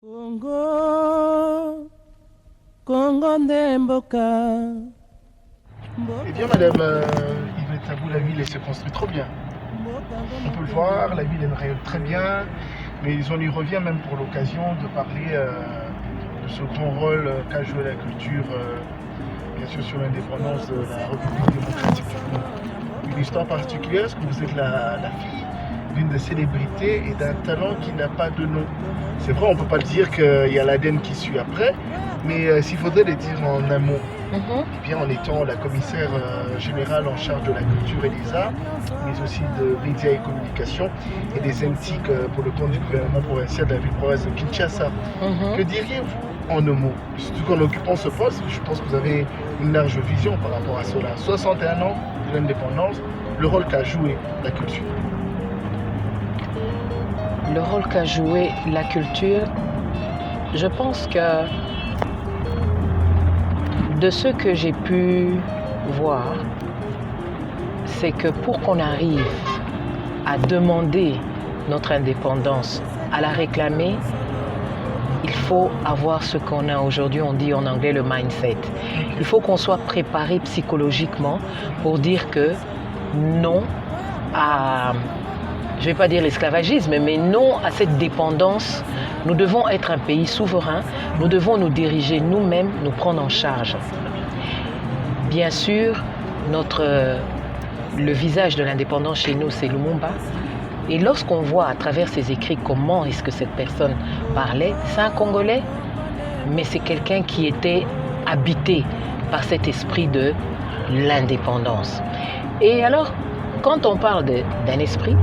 Congo, Congo Ndemboka. Eh bien, madame Yvette Abou, la ville elle se construit trop bien. On peut le voir, la ville elle rayonne très bien, mais on y revient même pour l'occasion de parler de ce grand rôle qu'a joué la culture, bien sûr, sur l'indépendance de la République démocratique du Congo. Une histoire particulière, parce que vous êtes la fille d'une des célébrités et d'un talent qui n'a pas de nom. C'est vrai, on ne peut pas le dire qu'il y a l'ADN qui suit après, mais s'il faudrait le dire en un mot, eh bien, en étant la commissaire générale en charge de la culture et des arts, mais aussi de médias et communications et des MTIC pour le compte du gouvernement provincial de la ville-province de Kinshasa. Que diriez-vous en un mot? Surtout qu'en occupant ce poste, je pense que vous avez une large vision par rapport à cela. 61 ans de l'indépendance, le rôle qu'a joué la culture. Le rôle qu'a joué la culture, je pense que de ce que j'ai pu voir, c'est que pour qu'on arrive à demander notre indépendance, à la réclamer, il faut avoir ce qu'on a aujourd'hui, on dit en anglais le mindset. Il faut qu'on soit préparé psychologiquement pour dire que non à, je ne vais pas dire l'esclavagisme, mais non à cette dépendance. Nous devons être un pays souverain, nous devons nous diriger nous-mêmes, nous prendre en charge. Bien sûr, le visage de l'indépendance chez nous, c'est Lumumba. Et lorsqu'on voit à travers ses écrits comment est-ce que cette personne parlait, c'est un Congolais, mais c'est quelqu'un qui était habité par cet esprit de l'indépendance. Et alors, quand on parle d'un esprit,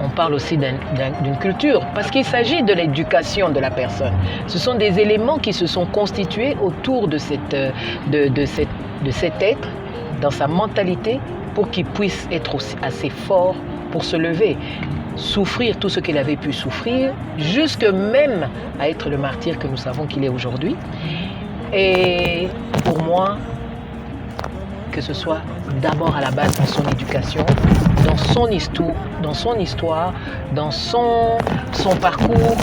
on parle aussi d'une culture, parce qu'il s'agit de l'éducation de la personne. Ce sont des éléments qui se sont constitués autour de cet être, dans sa mentalité, pour qu'il puisse être aussi assez fort pour se lever, souffrir tout ce qu'il avait pu souffrir, jusque même à être le martyr que nous savons qu'il est aujourd'hui. Et pour moi, que ce soit d'abord à la base dans son éducation, dans son histoire, dans son parcours,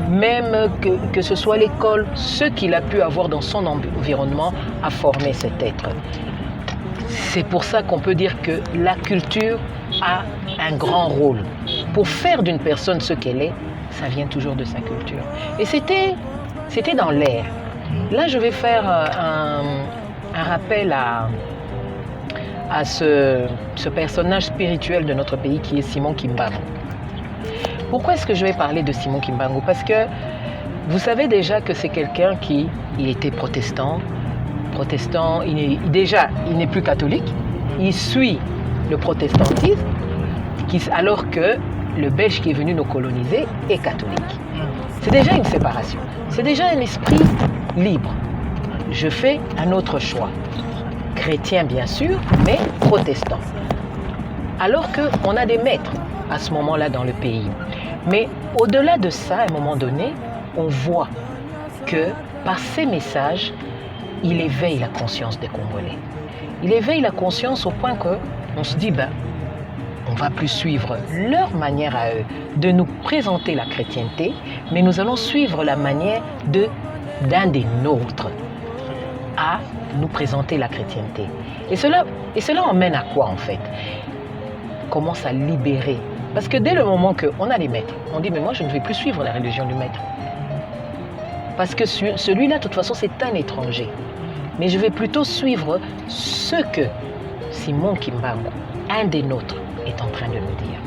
même que ce soit l'école, ce qu'il a pu avoir dans son environnement a formé cet être. C'est pour ça qu'on peut dire que la culture a un grand rôle. Pour faire d'une personne ce qu'elle est, ça vient toujours de sa culture. Et c'était dans l'air. Là, je vais faire un rappel à ce personnage spirituel de notre pays qui est Simon Kimbangu. Pourquoi est-ce que je vais parler de Simon Kimbangu? Parce que vous savez déjà que c'est quelqu'un il était protestant, il n'est plus catholique, il suit le protestantisme, alors que le Belge qui est venu nous coloniser est catholique. C'est déjà une séparation, c'est déjà un esprit libre. Je fais un autre choix. Chrétien bien sûr, mais protestant. Alors qu'on a des maîtres à ce moment-là dans le pays. Mais au-delà de ça, à un moment donné, on voit que par ces messages, il éveille la conscience des Congolais. Il éveille la conscience au point qu'on se dit, on ne va plus suivre leur manière à eux de nous présenter la chrétienté, mais nous allons suivre la manière d'un des nôtres à nous présenter la chrétienté. Et cela emmène à quoi en fait? Commence à libérer. Parce que dès le moment qu'on a les maîtres, on dit mais moi je ne vais plus suivre la religion du maître. Parce que celui-là de toute façon c'est un étranger. Mais je vais plutôt suivre ce que Simon Kimbangu, un des nôtres, est en train de nous dire.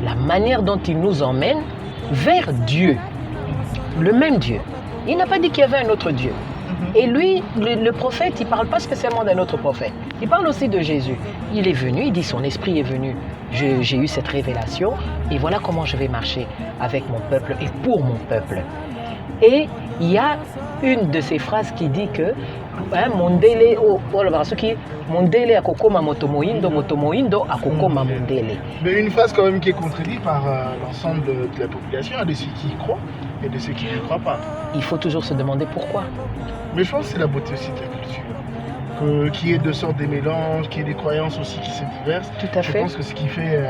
La manière dont il nous emmène vers Dieu. Le même Dieu. Il n'a pas dit qu'il y avait un autre Dieu. Et lui, le prophète, il ne parle pas spécialement d'un autre prophète. Il parle aussi de Jésus. Il est venu, il dit son esprit est venu. J'ai eu cette révélation et voilà comment je vais marcher avec mon peuple et pour mon peuple. Et il y a une de ces phrases qui dit que Mondele Mondele akokoma motomoindo akokoma Mondele. Mais une phrase quand même qui est contredite par l'ensemble de la population, de ceux qui y croient et de ceux qui ne croient pas. Il faut toujours se demander pourquoi. Mais je pense que c'est la beauté aussi de la culture. qu'il y ait de sortes des mélanges, qu'il y ait des croyances aussi qui se diversent. Tout à fait. Je pense que ce qui fait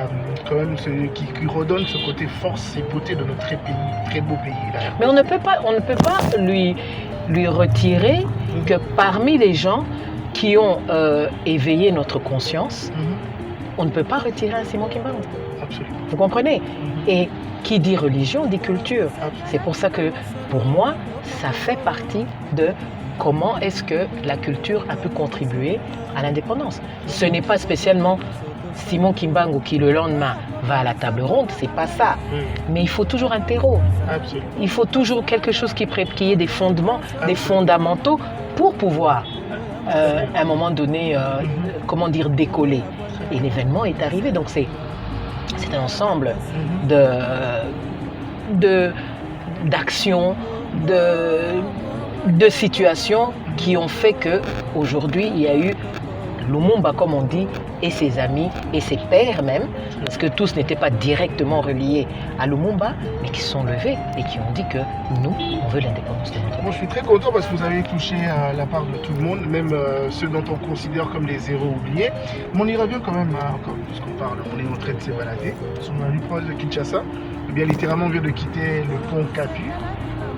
quand même, qui redonne ce côté force et beauté de notre très beau pays. Là. Mais on ne peut pas lui retirer que parmi les gens qui ont éveillé notre conscience, on ne peut pas retirer un Simon Kimbangu. Absolument. Vous comprenez? Et qui dit religion dit culture. C'est pour ça que, pour moi, ça fait partie de comment est-ce que la culture a pu contribuer à l'indépendance. Ce n'est pas spécialement Simon Kimbangu qui, le lendemain, va à la table ronde, c'est pas ça. Mais il faut toujours un terreau. Absolument. Il faut toujours quelque chose qui ait des fondements, des fondamentaux pour pouvoir, à un moment donné, décoller. Et l'événement est arrivé, donc c'est un ensemble d'actions, de situations qui ont fait qu'aujourd'hui, il y a eu Lumumba, comme on dit, et ses amis, et ses pères même, parce que tous n'étaient pas directement reliés à Lumumba, mais qui se sont levés et qui ont dit que nous, on veut l'indépendance de notre pays. Moi, je suis très content parce que vous avez touché à la part de tout le monde, même ceux dont on considère comme les héros oubliés. Mais on y revient quand même, puisqu'on parle, on est en train de se balader. Sur la rue proche de Kinshasa, eh bien, littéralement, on vient de quitter le pont Capu.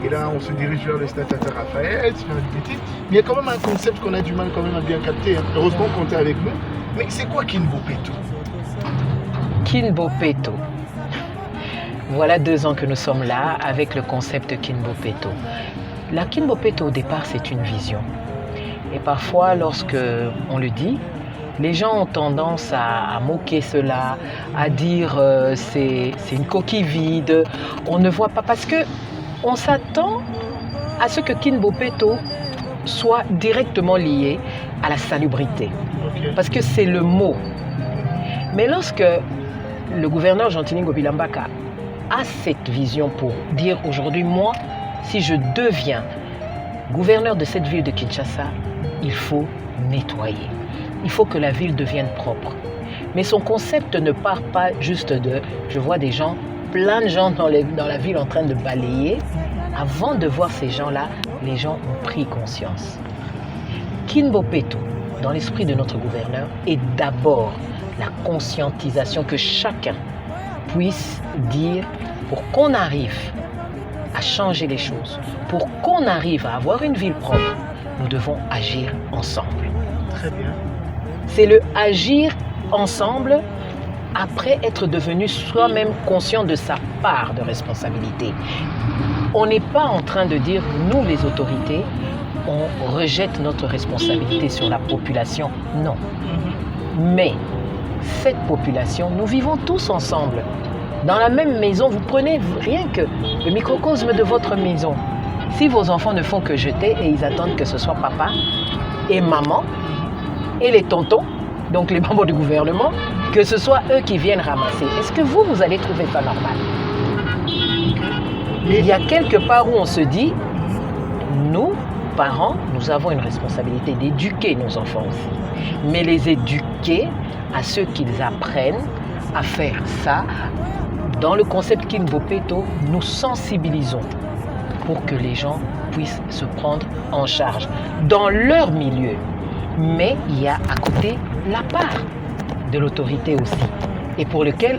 Et là, on se dirige vers le stade Tata Raphaël, vers le petit. Mais il y a quand même un concept qu'on a du mal quand même à bien capter. Heureusement qu'on est avec nous. Mais c'est quoi Kinbo Peto? Kinbo Peto. Voilà 2 ans que nous sommes là avec le concept Kinbo Peto. La Kinbo Peto, au départ, c'est une vision. Et parfois, lorsque on le dit, les gens ont tendance à moquer cela, à dire c'est une coquille vide. On ne voit pas parce que on s'attend à ce que Kinbo Peto soit directement lié à la salubrité. Parce que c'est le mot. Mais lorsque le gouverneur Jean-Tini Ngobila Mbaka a cette vision pour dire aujourd'hui, moi, si je deviens gouverneur de cette ville de Kinshasa, il faut nettoyer. Il faut que la ville devienne propre. Mais son concept ne part pas juste de « je vois des gens, plein de gens dans la ville en train de balayer ». Avant de voir ces gens-là, les gens ont pris conscience. Kinbo Peto, dans l'esprit de notre gouverneur, est d'abord la conscientisation que chacun puisse dire pour qu'on arrive à changer les choses, pour qu'on arrive à avoir une ville propre, nous devons agir ensemble. Très bien. C'est le agir ensemble après être devenu soi-même conscient de sa part de responsabilité. On n'est pas en train de dire, nous les autorités, on rejette notre responsabilité sur la population. Non. Mais cette population, nous vivons tous ensemble. Dans la même maison, vous prenez rien que le microcosme de votre maison. Si vos enfants ne font que jeter et ils attendent que ce soit papa et maman et les tontons, donc les membres du gouvernement, que ce soit eux qui viennent ramasser, est-ce que vous allez trouver ça normal? Il y a quelque part où on se dit, nous, parents, nous avons une responsabilité d'éduquer nos enfants aussi. Mais les éduquer à ce qu'ils apprennent à faire ça. Dans le concept Kinbo Peto, nous sensibilisons pour que les gens puissent se prendre en charge dans leur milieu. Mais il y a à côté la part de l'autorité aussi, et pour lequel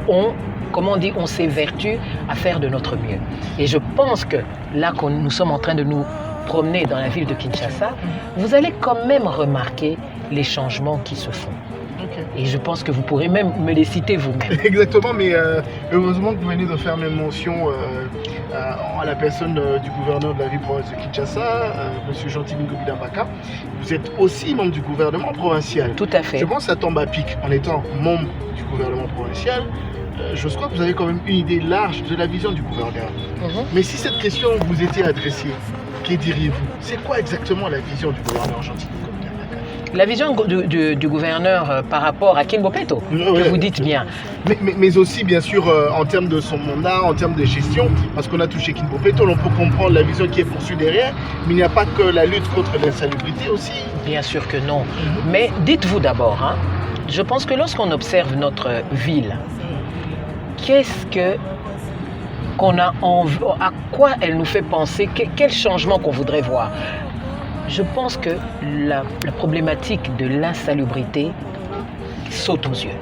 on s'évertue à faire de notre mieux. Et je pense que là, quand nous sommes en train de nous promener dans la ville de Kinshasa, vous allez quand même remarquer les changements qui se font. Et je pense que vous pourrez même me les citer vous-même. Exactement, mais heureusement que vous venez de faire même mention à la personne du gouverneur de la ville province de Kinshasa, M. Jean-Tini Ngobila Mbaka. Vous êtes aussi membre du gouvernement provincial. Tout à fait. Je pense que ça tombe à pic en étant membre du gouvernement provincial. Je crois que vous avez quand même une idée large de la vision du gouverneur. Mais si cette question vous était adressée, que diriez-vous? C'est quoi exactement la vision du gouverneur Jean-Tini Ngobila Mbaka? La vision du gouverneur par rapport à Kinbo Peto, que vous dites bien. Mais aussi, bien sûr, en termes de son mandat, en termes de gestion, parce qu'on a touché Kinbo Peto, on peut comprendre la vision qui est poursuivie derrière, mais il n'y a pas que la lutte contre l'insalubrité aussi. Bien sûr que non. Mais dites-vous d'abord, je pense que lorsqu'on observe notre ville, qu'est-ce qu'on a envie, à quoi elle nous fait penser, quel changement qu'on voudrait voir? Je pense que la problématique de l'insalubrité saute aux yeux.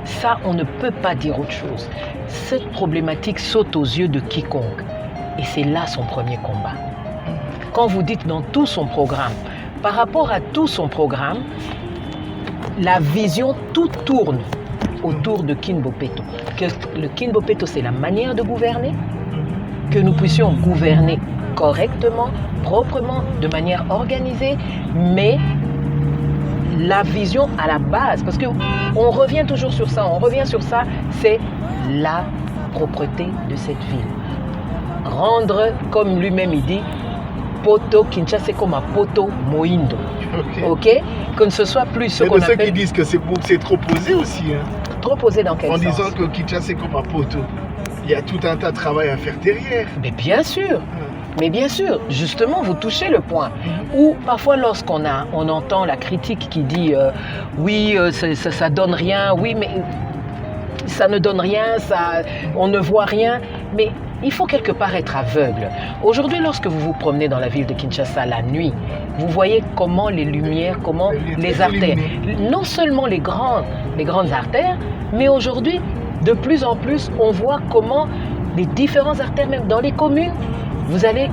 Ça, on ne peut pas dire autre chose. Cette problématique saute aux yeux de quiconque. Et c'est là son premier combat. Quand vous dites dans tout son programme, par rapport à tout son programme, la vision, tout tourne autour de King Bopeto. Que le King Bopeto, c'est la manière de gouverner, que nous puissions gouverner correctement, proprement, de manière organisée, mais la vision à la base, parce qu'on revient toujours sur ça, c'est la propreté de cette ville. Rendre, comme lui-même il dit, Poto Kinshasa comme un Poto Moindo. Ok. Que ce soit plus ce qu'on appelle... Il y a ceux qui disent que c'est trop posé aussi. Hein. Trop posé dans quel sens? En disant que Kinshasa c'est comme un Poto. Il y a tout un tas de travail à faire derrière. Mais bien sûr. Mais bien sûr, justement, vous touchez le point. Où parfois, lorsqu'on entend la critique qui dit oui, ça donne rien, oui, mais ça ne donne rien, on ne voit rien. Mais il faut quelque part être aveugle. Aujourd'hui, lorsque vous vous promenez dans la ville de Kinshasa la nuit, vous voyez comment les lumières, comment les artères, non seulement les grandes artères, mais aujourd'hui, de plus en plus, on voit comment les différentes artères, même dans les communes,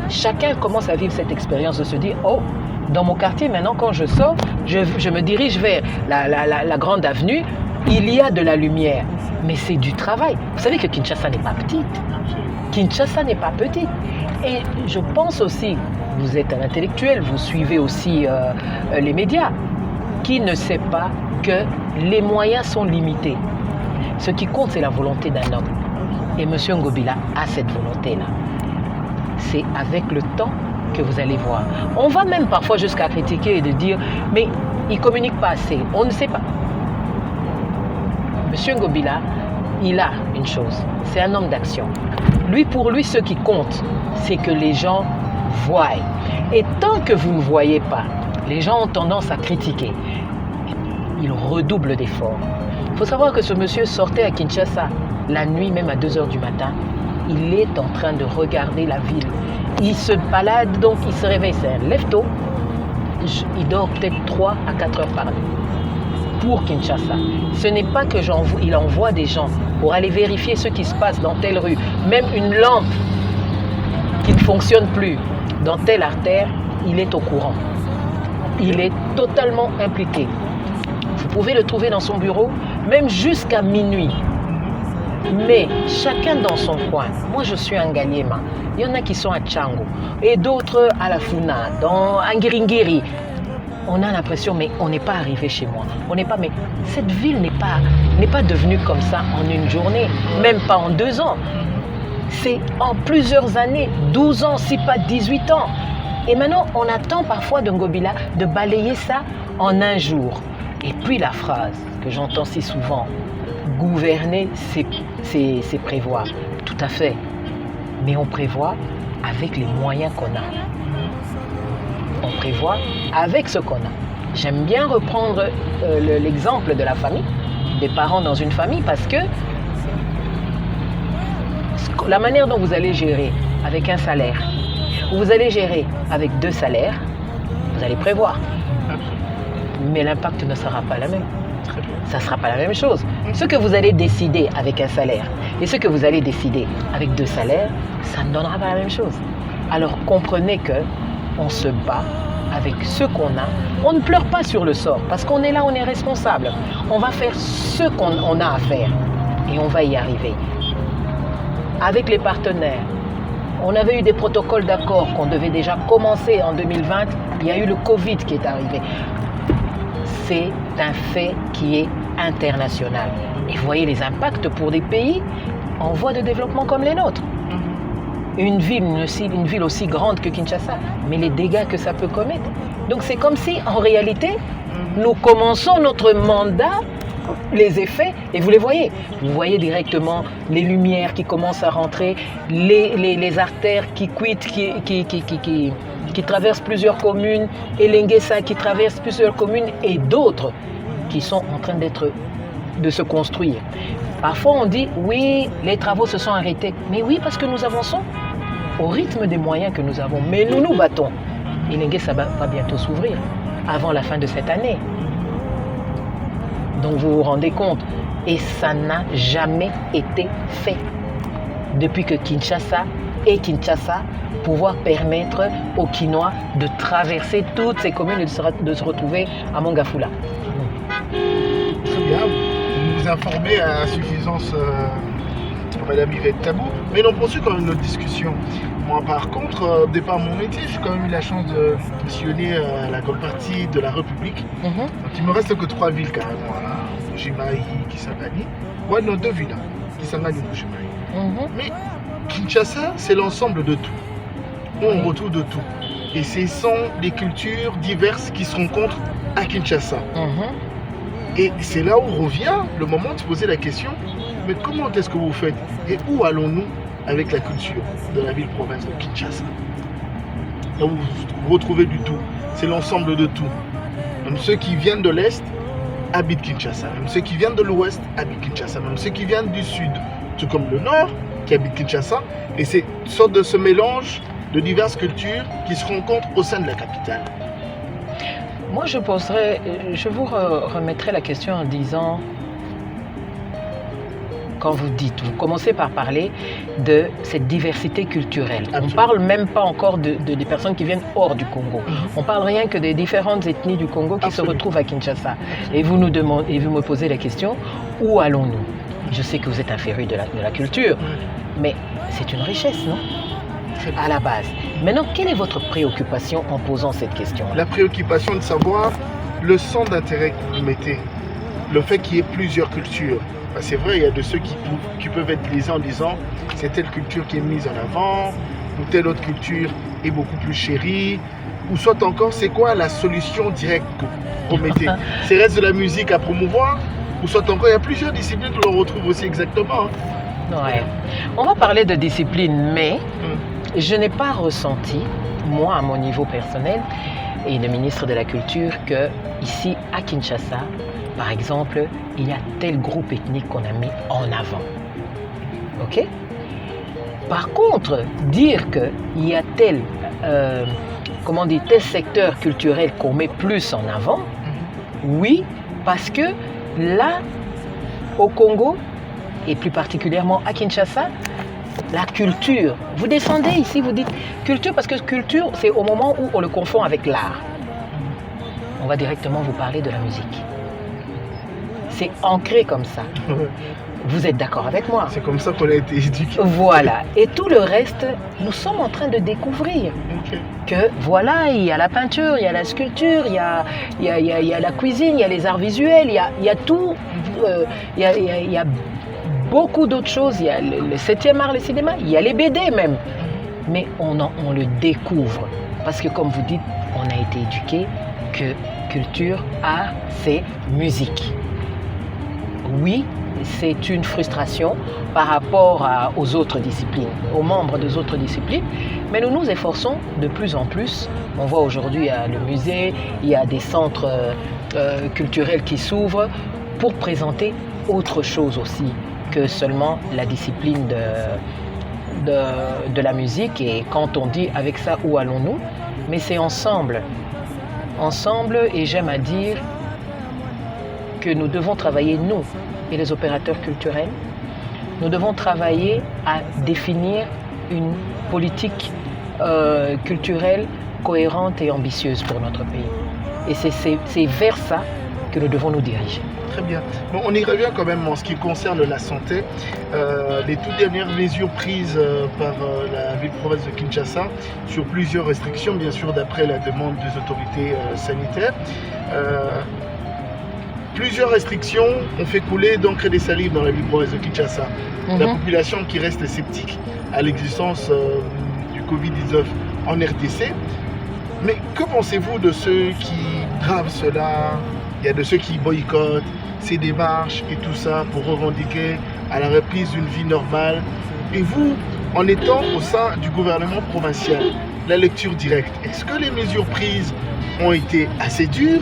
chacun commence à vivre cette expérience de se dire, oh, dans mon quartier, maintenant, quand je sors, je me dirige vers la grande avenue, il y a de la lumière. Mais c'est du travail. Vous savez que Kinshasa n'est pas petite. Kinshasa n'est pas petite. Et je pense aussi, vous êtes un intellectuel, vous suivez aussi les médias, qui ne sait pas que les moyens sont limités. Ce qui compte, c'est la volonté d'un homme. Et M. Ngobila a cette volonté-là. C'est avec le temps que vous allez voir. On va même parfois jusqu'à critiquer et de dire, mais il ne communique pas assez. On ne sait pas. M. Ngobila, il a une chose, c'est un homme d'action. Pour lui, ce qui compte, c'est que les gens voient. Et tant que vous ne voyez pas, les gens ont tendance à critiquer. Il redouble d'efforts. Il faut savoir que ce monsieur sortait à Kinshasa la nuit, même à 2h du matin. Il est en train de regarder la ville. Il se balade, donc il se réveille, c'est un lève-tôt. Il dort peut-être 3 à 4 heures par nuit. Pour Kinshasa. Ce n'est pas que il envoie des gens pour aller vérifier ce qui se passe dans telle rue. Même une lampe qui ne fonctionne plus dans telle artère, il est au courant. Il est totalement impliqué. Vous pouvez le trouver dans son bureau, même jusqu'à minuit. Mais chacun dans son coin. Moi, je suis à Ngaliema. Il y en a qui sont à Tchango. Et d'autres à la Funa, dans Angiringiri. On a l'impression, mais on n'est pas arrivé chez moi. Mais cette ville n'est pas devenue comme ça en une journée, même pas en 2 ans. C'est en plusieurs années, 12 ans, si pas 18 ans. Et maintenant, on attend parfois de Ngobila de balayer ça en un jour. Et puis la phrase que j'entends si souvent, gouverner, c'est prévoir. Tout à fait. Mais on prévoit avec les moyens qu'on a. On prévoit avec ce qu'on a. J'aime bien reprendre l'exemple de la famille, des parents dans une famille, parce que la manière dont vous allez gérer avec un salaire, ou vous allez gérer avec 2 salaires, vous allez prévoir. Mais l'impact ne sera pas le même. Ça ne sera pas la même chose. Ce que vous allez décider avec un salaire et ce que vous allez décider avec 2 salaires, ça ne donnera pas la même chose. Alors comprenez que on se bat avec ce qu'on a. On ne pleure pas sur le sort parce qu'on est là, on est responsable. On va faire ce qu'on a à faire et on va y arriver. Avec les partenaires, on avait eu des protocoles d'accord qu'on devait déjà commencer en 2020. Il y a eu le Covid qui est arrivé. C'est un fait qui est international. Et vous voyez les impacts pour des pays en voie de développement comme les nôtres. Une ville aussi grande que Kinshasa, mais les dégâts que ça peut commettre. Donc c'est comme si, en réalité, nous commençons notre mandat, les effets, et vous les voyez. Vous voyez directement les lumières qui commencent à rentrer, les artères qui quittent, qui traversent plusieurs communes, et l'Enguessa qui traverse plusieurs communes, et d'autres qui sont en train de se construire. Parfois on dit, oui, les travaux se sont arrêtés. Mais oui, parce que nous avançons au rythme des moyens que nous avons. Mais nous nous battons. Elengue Saba va bientôt s'ouvrir, avant la fin de cette année. Donc vous vous rendez compte, et ça n'a jamais été fait. Depuis que Kinshasa et Kinshasa, pouvoir permettre aux Kinois de traverser toutes ces communes et de se retrouver à Mongafula. Très bien, vous nous informez à suffisance, Madame Yvette Tabou, mais on poursuit quand même notre discussion. Moi, par contre, de par mon métier, j'ai quand même eu la chance de sillonner la grande partie de la République. Donc, il me reste que 3 villes quand même, voilà. Bujimaï, Kisangani. Ouais, non, 2 villes, Kisangani et Bujimaï. Mais Kinshasa, c'est l'ensemble de tout. On retrouve de tout. Et ce sont des cultures diverses qui se rencontrent à Kinshasa. Et c'est là où revient le moment de se poser la question, mais comment est-ce que vous faites et où allons-nous avec la culture de la ville-province de Kinshasa? Là, vous retrouvez du tout, c'est l'ensemble de tout. Même ceux qui viennent de l'Est habitent Kinshasa, même ceux qui viennent de l'Ouest habitent Kinshasa, même ceux qui viennent du Sud, tout comme le Nord qui habite Kinshasa. Et c'est une sorte de ce mélange de diverses cultures qui se rencontrent au sein de la capitale. Moi, je vous remettrai la question en disant, quand vous dites, vous commencez par parler de cette diversité culturelle. Absolument. On ne parle même pas encore des personnes qui viennent hors du Congo. On ne parle rien que des différentes ethnies du Congo qui se retrouvent à Kinshasa. Et vous nous demandez, et vous me posez la question, où allons-nous? Je sais que vous êtes un féru de la culture, mais c'est une richesse, non? À la base. Maintenant, quelle est votre préoccupation en posant cette question? La préoccupation de savoir le centre d'intérêt que vous mettez, le fait qu'il y ait plusieurs cultures. C'est vrai, il y a de ceux qui peuvent être lésés en disant c'est telle culture qui est mise en avant, ou telle autre culture est beaucoup plus chérie, ou soit encore c'est quoi la solution directe que vous mettez? C'est reste de la musique à promouvoir, ou soit encore il y a plusieurs disciplines que l'on retrouve aussi exactement. Ouais. On va parler de discipline, mais je n'ai pas ressenti, moi à mon niveau personnel, et le ministre de la Culture, que ici à Kinshasa, par exemple, il y a tel groupe ethnique qu'on a mis en avant. Ok? Par contre, dire qu'il y a tel secteur culturel qu'on met plus en avant, oui, parce que là, au Congo, et plus particulièrement à Kinshasa, la culture, vous descendez ici, vous dites culture, parce que culture, c'est au moment où on le confond avec l'art. On va directement vous parler de la musique. C'est ancré comme ça. Vous êtes d'accord avec moi? C'est comme ça qu'on a été éduqués. Voilà. Et tout le reste, nous sommes en train de découvrir que voilà, il y a la peinture, il y a la sculpture, il y a la cuisine, il y a les arts visuels, il y a tout. Il y a beaucoup d'autres choses. Il y a le 7e art, le cinéma, il y a les BD même. Mais on le découvre. Parce que comme vous dites, on a été éduqués que culture, art, c'est musique. Oui, c'est une frustration par rapport aux autres disciplines, aux membres des autres disciplines, mais nous nous efforçons de plus en plus. On voit aujourd'hui, il y a le musée, il y a des centres culturels qui s'ouvrent pour présenter autre chose aussi que seulement la discipline de la musique. Et quand on dit avec ça, où allons-nous? Mais c'est ensemble, et j'aime à dire que nous devons travailler, nous et les opérateurs culturels, nous devons travailler à définir une politique culturelle cohérente et ambitieuse pour notre pays. Et c'est vers ça que nous devons nous diriger. Très bien. Bon, on y revient quand même en ce qui concerne la santé. Les toutes dernières mesures prises par la ville-province de Kinshasa sur plusieurs restrictions, bien sûr d'après la demande des autorités sanitaires. Plusieurs restrictions ont fait couler d'encre et des salives dans la ville-province de Kinshasa. La population qui reste sceptique à l'existence du Covid-19 en RDC. Mais que pensez-vous de ceux qui gravent cela? Il y a de ceux qui boycottent ces démarches et tout ça pour revendiquer à la reprise d'une vie normale. Et vous, en étant au sein du gouvernement provincial, la lecture directe, est-ce que les mesures prises ont été assez dures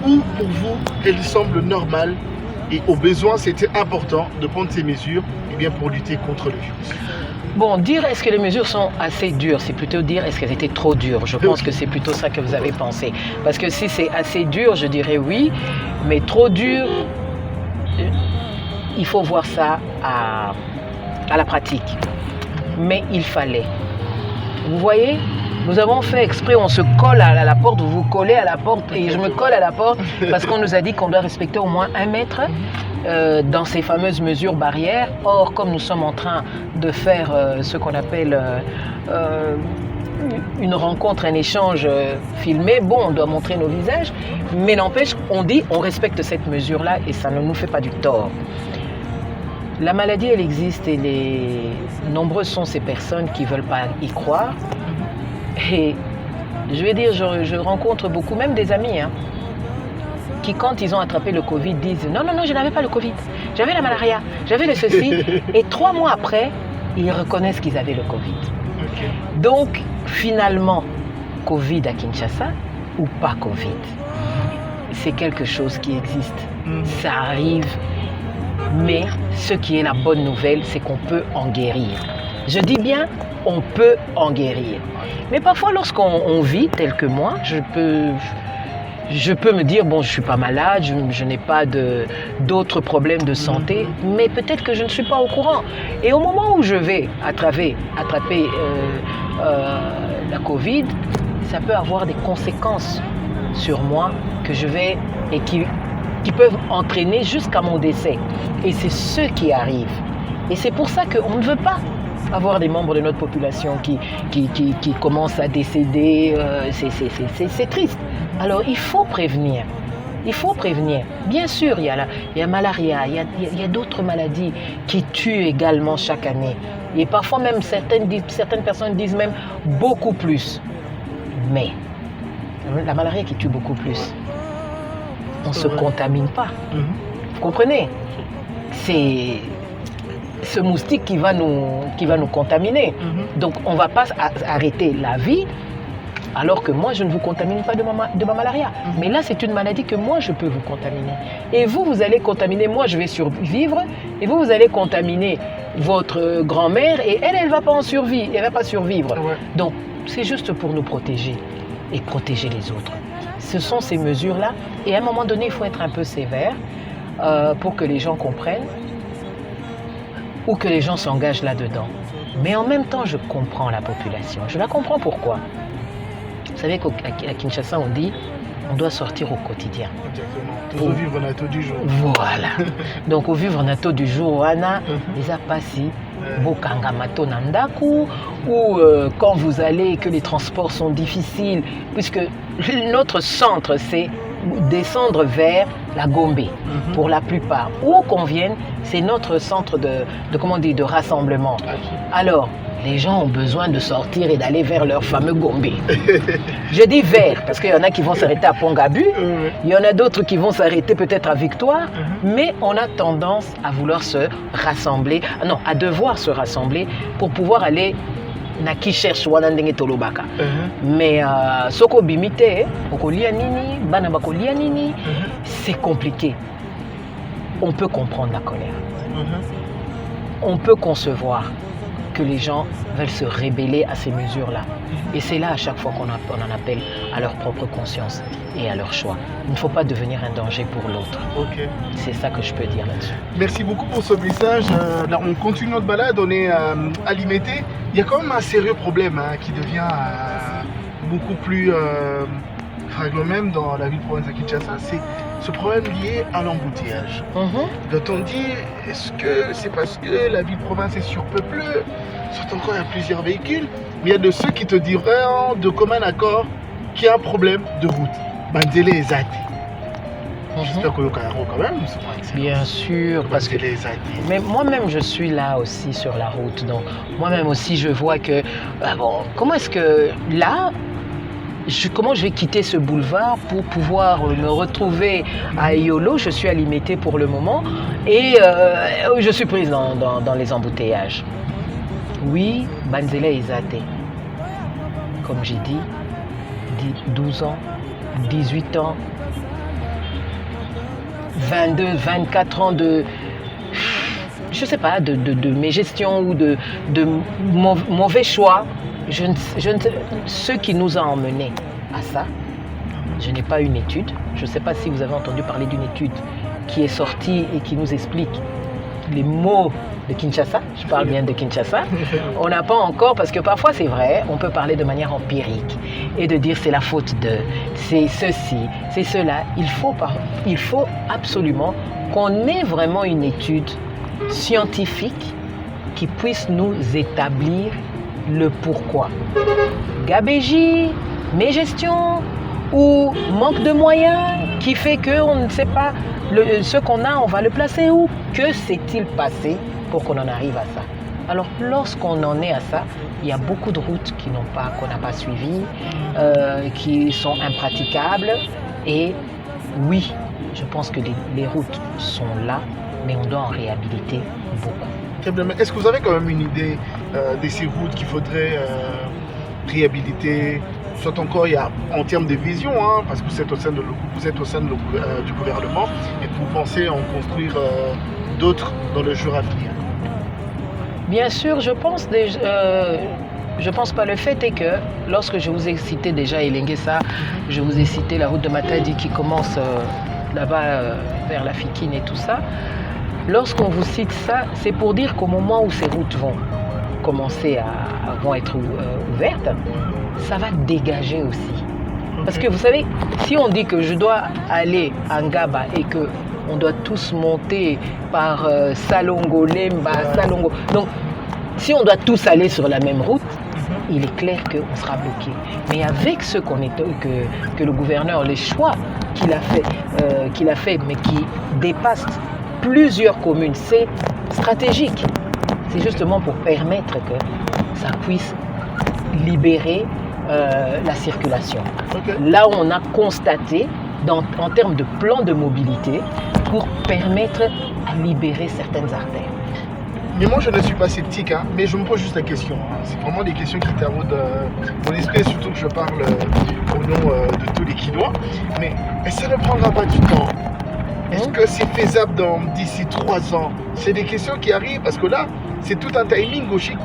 ou pour vous, elles semblent normales et au besoin, c'était important de prendre ces mesures pour lutter contre le virus? Bon, dire est-ce que les mesures sont assez dures, c'est plutôt dire est-ce qu'elles étaient trop dures. Je pense que c'est plutôt ça que vous avez pensé. Parce que si c'est assez dur, je dirais oui, mais trop dur, il faut voir ça à la pratique. Mais il fallait. Vous voyez, nous avons fait exprès, on se colle à la porte, vous vous collez à la porte et je me colle à la porte parce qu'on nous a dit qu'on doit respecter au moins 1 mètre dans ces fameuses mesures barrières. Or, comme nous sommes en train de faire ce qu'on appelle une rencontre, un échange filmé, bon, on doit montrer nos visages, mais n'empêche, on dit on respecte cette mesure-là et ça ne nous fait pas du tort. La maladie, elle existe et nombreuses sont ces personnes qui ne veulent pas y croire. Et je vais dire, je rencontre beaucoup, même des amis, qui quand ils ont attrapé le Covid disent « Non, non, non, je n'avais pas le Covid, j'avais la malaria, j'avais le ceci ». Et 3 mois après, ils reconnaissent qu'ils avaient le Covid. Ok. Donc, finalement, Covid à Kinshasa ou pas Covid, c'est quelque chose qui existe. Ça arrive, mais ce qui est la bonne nouvelle, c'est qu'on peut en guérir. Je dis bien, on peut en guérir. Mais parfois, lorsqu'on vit tel que moi, je peux me dire, bon, je ne suis pas malade, je n'ai pas d'autres problèmes de santé, mais peut-être que je ne suis pas au courant. Et au moment où je vais attraper la Covid, ça peut avoir des conséquences sur moi que je vais et qui peuvent entraîner jusqu'à mon décès. Et c'est ce qui arrive. Et c'est pour ça qu'on ne veut pas avoir des membres de notre population qui commencent à décéder. C'est triste. Alors, il faut prévenir. Il faut prévenir. Bien sûr, il y a la malaria, il y a d'autres maladies qui tuent également chaque année. Et parfois même, certaines personnes disent même beaucoup plus. Mais la malaria qui tue beaucoup plus, on ne se contamine pas. Vous comprenez? C'est ce moustique qui va nous contaminer. Donc, on ne va pas arrêter la vie alors que moi, je ne vous contamine pas de ma malaria. Mais là, c'est une maladie que moi, je peux vous contaminer. Et vous allez contaminer, moi, je vais survivre. Et vous allez contaminer votre grand-mère et elle ne va pas survivre. Ouais. Donc, c'est juste pour nous protéger et protéger les autres. Ce sont ces mesures-là. Et à un moment donné, il faut être un peu sévère pour que les gens comprennent ou que les gens s'engagent là-dedans. Mais en même temps, je comprends la population. Je la comprends pourquoi. Vous savez qu'à Kinshasa, on dit on doit sortir au quotidien. Exactement. Au vivre nato du jour. Voilà. Donc, au vivre nato du jour, wana, les apassi, bokanga mato nandaku, ou quand vous allez, que les transports sont difficiles, puisque notre centre, c'est descendre vers la Gombe, pour la plupart. Où qu'on vienne, c'est notre centre de rassemblement. Alors, les gens ont besoin de sortir et d'aller vers leur fameux Gombe. Je dis vers, parce qu'il y en a qui vont s'arrêter à Pongabu, il y en a d'autres qui vont s'arrêter peut-être à Victoire, mais on a tendance à vouloir se rassembler, non, à devoir se rassembler pour pouvoir aller naki cherche wana ndenge tolobaka. Mais soko bimite, okolia nini, bana bakolia nini, c'est compliqué. On peut comprendre la colère. On peut concevoir que les gens veulent se rébeller à ces mesures-là. Et c'est là à chaque fois qu'on en appelle à leur propre conscience et à leur choix. Il ne faut pas devenir un danger pour l'autre. Okay. C'est ça que je peux dire là-dessus. Merci beaucoup pour ce message. Là, on continue notre balade, on est à Limete. Il y a quand même un sérieux problème qui devient beaucoup plus flagrant même dans la ville-province de Kinshasa. C'est ce problème lié à l'embouteillage. Doit-on dire, est-ce que c'est parce que la ville-province est surpeuplée? Surtout encore, il y a plusieurs véhicules. Mais il y a de ceux qui te diront de commun accord qu'il y a un problème de route. Bandele et Zati. J'espère que le Cairo quand même. Bien sûr, parce que mais moi-même je suis là aussi sur la route. Donc moi-même aussi je vois que comment est-ce que là comment je vais quitter ce boulevard pour pouvoir me retrouver à Yolo? Je suis à Limete pour le moment et je suis prise dans les embouteillages. Oui, Banzela et Zate. Comme j'ai dit, 12 ans, 18 ans, 22, 24 ans je ne sais pas, de mes gestions ou de mauvais choix. Ce qui nous a emmenés à ça, je n'ai pas une étude. Je ne sais pas si vous avez entendu parler d'une étude qui est sortie et qui nous explique les mots de Kinshasa. Je parle bien de Kinshasa. On n'a pas encore, parce que parfois c'est vrai, on peut parler de manière empirique et de dire c'est la faute de, c'est ceci, c'est cela. Il faut absolument qu'on ait vraiment une étude scientifique qui puisse nous établir le pourquoi. Gabégie, mégestion ou manque de moyens qui fait qu'on ne sait pas ce qu'on a, on va le placer où? Que s'est-il passé pour qu'on en arrive à ça? Alors lorsqu'on en est à ça, il y a beaucoup de routes qu'on n'a pas suivies, qui sont impraticables. Et oui, je pense que les routes sont là, mais on doit en réhabiliter beaucoup. Est-ce que vous avez quand même une idée de ces routes qu'il faudrait réhabiliter, soit encore en termes de vision, hein, parce que vous êtes au sein, du gouvernement et que vous pensez en construire d'autres dans le jour à venir? Bien sûr, je pense pas. Le fait est que lorsque je vous ai cité déjà Elenguessa, je vous ai cité la route de Matadi qui commence là-bas vers la Fikine et tout ça. Lorsqu'on vous cite ça, c'est pour dire qu'au moment où ces routes vont commencer vont être ouvertes, ça va dégager aussi. Parce que vous savez, si on dit que je dois aller à Ngaba et que on doit tous monter par Salongo, Lemba, Salongo. Donc, si on doit tous aller sur la même route, il est clair qu'on sera bloqué. Mais avec ce que le gouverneur, les choix qu'il a fait, mais qui dépassent plusieurs communes, c'est stratégique. C'est justement pour permettre que ça puisse libérer la circulation. Okay. Là, on a constaté, en termes de plan de mobilité, pour permettre à libérer certaines artères. Mais moi, je ne suis pas sceptique, hein, mais je me pose juste la question. Hein. C'est vraiment des questions qui taraudent mon esprit, surtout que je parle au nom de tous les Kinois. Mais est-ce que ça ne prendra pas du temps? Est-ce que c'est faisable d'ici 3 ans? C'est des questions qui arrivent parce que là, c'est tout un timing aussi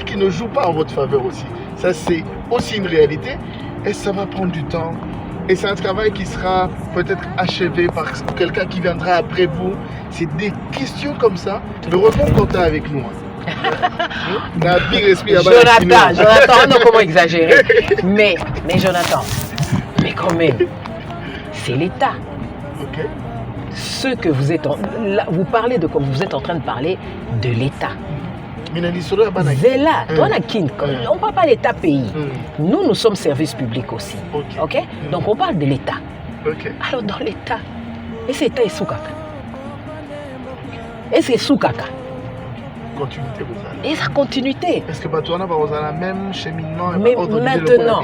qui ne joue pas en votre faveur aussi. Ça, c'est aussi une réalité. Est-ce que ça va prendre du temps? Et c'est un travail qui sera peut-être achevé par quelqu'un qui viendra après vous. C'est des questions comme ça. Heureusement qu'on est avec nous. Jonathan, non, comment exagérer. Mais Jonathan, mais quand même, c'est l'État. Okay. Ce que vous êtes vous parlez de comme vous êtes en train de parler de l'État. C'est là, on ne parle pas d'État pays. Nous sommes service public aussi. Okay? Donc on parle de l'État. Okay. Alors dans l'État, et c'est l'État est sous caca. Et c'est sous caca. Continuité, vous allez. Et sa continuité. Est-ce que tu as le même cheminement? Mais maintenant,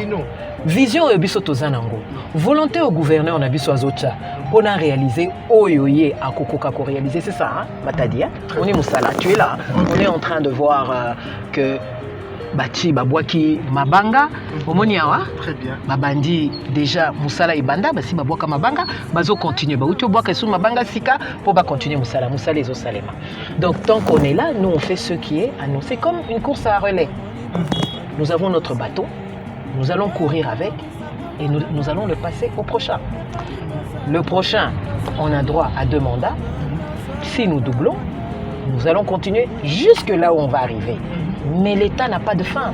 vision et bisotozanango. Volonté au gouverneur na biso azocha. On a réalisé Oyoye à Kokoka ko réalisé, c'est ça, hein, Matadi. Hein? On est Moussala, tu es là. On est en train de voir que Bachi Babwaki Mabanga, Omoniawa. Très bien. Babandi déjà Moussala et Banda, Basi Babwaka Mabanga, Bazo continue. Baouti Boaka sous Mabanga Sika pour continuer Moussala, Moussala et Osalema. Donc tant qu'on est là, nous on fait ce qui est à nous. C'est comme une course à relais. Nous avons notre bateau, nous allons courir avec et nous allons le passer au prochain. Le prochain, on a droit à 2 mandats. Si nous doublons, nous allons continuer jusque là où on va arriver. Mais l'État n'a pas de fin.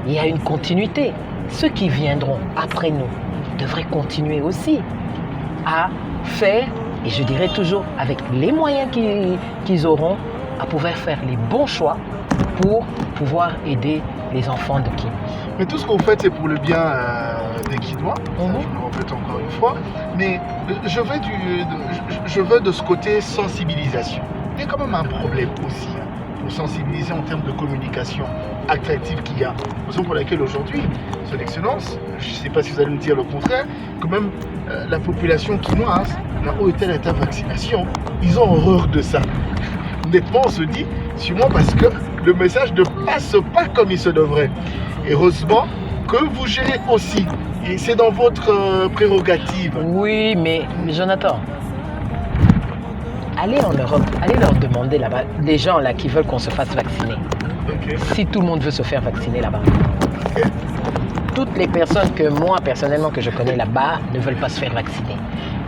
Il y a une continuité. Ceux qui viendront après nous devraient continuer aussi à faire, et je dirais toujours avec les moyens qu'ils auront, à pouvoir faire les bons choix pour pouvoir aider les enfants de Kin. Mais tout ce qu'on fait, c'est pour le bien des Kinois. Je le répète encore une fois. Mais je veux de ce côté sensibilisation. Il y a quand même un problème aussi pour sensibiliser en termes de communication attractive qu'il y a. Raison pour laquelle aujourd'hui, Son Excellence, je ne sais pas si vous allez me dire le contraire, quand même la population quinoise n'a pas été à l'état de vaccination. Ils ont horreur de ça. Honnêtement, on se dit, sûrement parce que le message ne passe pas comme il se devrait. Heureusement que vous gérez aussi. Et c'est dans votre prérogative. Oui, mais Jonathan, allez en Europe, allez leur demander là-bas, des gens là qui veulent qu'on se fasse vacciner. Ok. Si tout le monde veut se faire vacciner là-bas. Ok. Toutes les personnes que moi, personnellement, que je connais là-bas, ne veulent pas se faire vacciner.